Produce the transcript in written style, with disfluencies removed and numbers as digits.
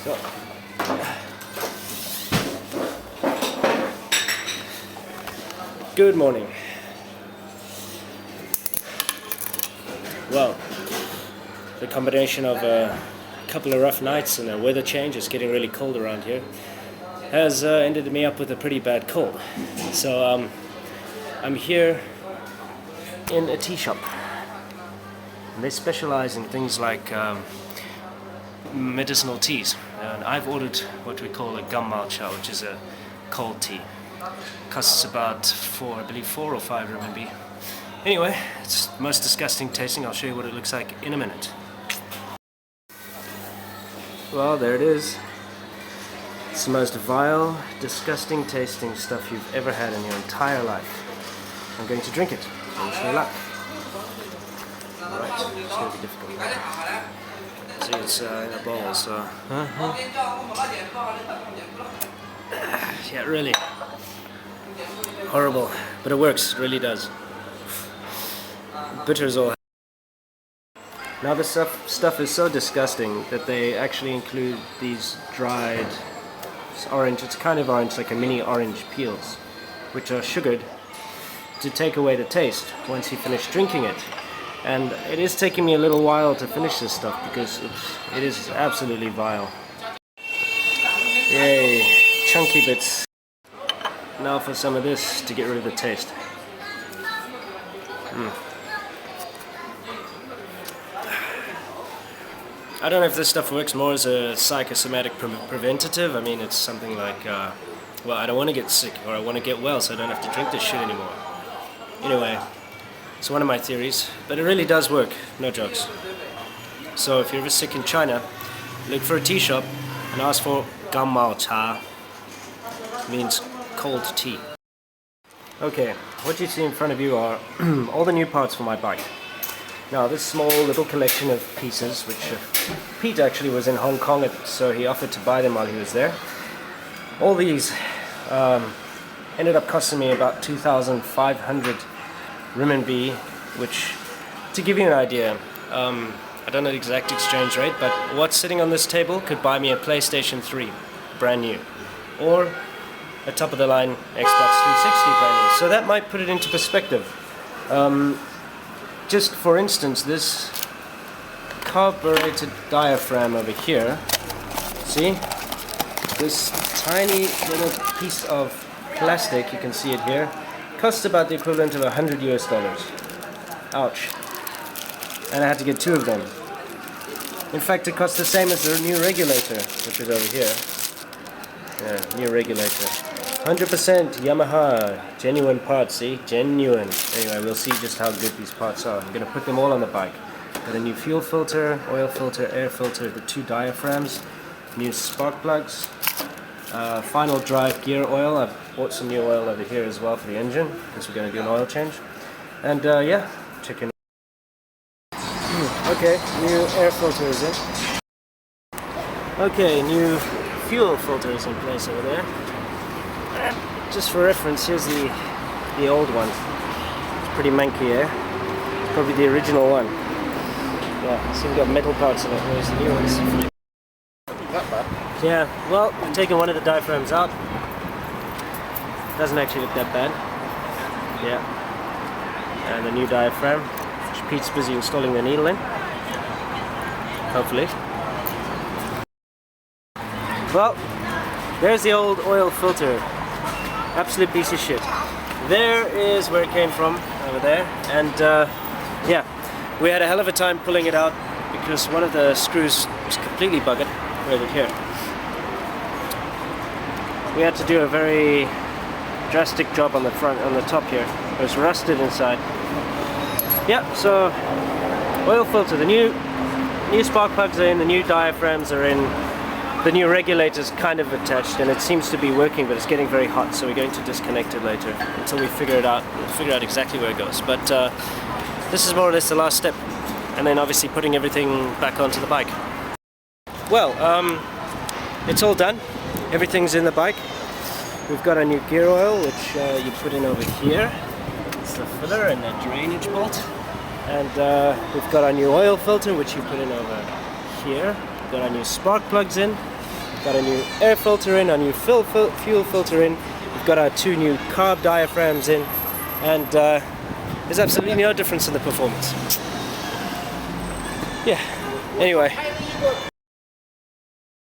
So, good morning. Well, the combination of a couple of rough nights and a weather change, it's getting really cold around here, has ended me up with a pretty bad cold. So I'm here in a tea shop. And they specialize in things like medicinal teas. And I've ordered what we call a gum matcha, which is a cold tea. Costs about 4 or 5 RMB. Anyway, it's most disgusting tasting. I'll show you what it looks like in a minute. Well, there it is. It's the most vile, disgusting tasting stuff you've ever had in your entire life. I'm going to drink it. Wish me luck. Alright, it's going to be difficult. See, it's in a bowl, so... Yeah, really. Horrible. But it works, it really does. Bitter as all. Now this stuff is so disgusting that they actually include these dried orange, it's kind of orange, like a mini orange peels, which are sugared to take away the taste once you finish drinking it. And it is taking me a little while to finish this stuff because it is absolutely vile. Yay, chunky bits. Now for some of this to get rid of the taste. I don't know if this stuff works more as a psychosomatic preventative. I mean, it's something like, well, I don't want to get sick, or I want to get well so I don't have to drink this shit anymore. Anyway, it's one of my theories, but it really does work, no jokes. So if you're ever sick in China, look for a tea shop and ask for gum matcha. Means cold tea. Okay, what you see in front of you are all the new parts for my bike. Now this small little collection of pieces, which Pete actually was in Hong Kong, so he offered to buy them while he was there. All these ended up costing me about 2,500 RMB, which, to give you an idea, I don't know the exact exchange rate, but what's sitting on this table could buy me a PlayStation 3, brand new, or a top-of-the-line Xbox 360 brand new. So that might put it into perspective. Just for instance, this carbureted diaphragm over here, see? This tiny little piece of plastic, you can see it here, costs about the equivalent of $100 US. Ouch. And I had to get 2 of them. In fact, it costs the same as the new regulator, which is over here. Yeah, new regulator. 100% Yamaha, genuine parts, see? Genuine. Anyway, we'll see just how good these parts are. I'm going to put them all on the bike. Got a new fuel filter, oil filter, air filter, the 2 diaphragms, new spark plugs, final drive gear oil. I've bought some new oil over here as well for the engine, because we're going to do an oil change. And yeah, chicken. Okay, new air filter is in. Okay, new fuel filter is in place over there. Just for reference, here's the old one. It's pretty manky, eh? Probably the original one. Yeah, so we've got metal parts in it, whereas the new ones. Not bad. Yeah, well, I've taken one of the diaphragms out. Doesn't actually look that bad. Yeah. And the new diaphragm, which Pete's busy installing the needle in. Hopefully. Well, there's the old oil filter. Absolute piece of shit. There is where it came from, over there, and yeah, we had a hell of a time pulling it out because one of the screws was completely buggered over here. We had to do a very drastic job on the front, on the top here. It was rusted inside. Yeah, so oil filter, the new spark plugs are in, the new diaphragms are in. The new regulator's kind of attached and it seems to be working, but it's getting very hot, so we're going to disconnect it later until we figure it out. We'll figure out exactly where it goes. But this is more or less the last step, and then obviously putting everything back onto the bike. Well, it's all done. Everything's in the bike. We've got our new gear oil, which you put in over here. It's the filler and the drainage bolt. And we've got our new oil filter, which you put in over here. We've got our new spark plugs in. got a new air filter in, a new fuel filter in, we've got our 2 new carb diaphragms in, and there's absolutely no difference in the performance. Yeah, anyway.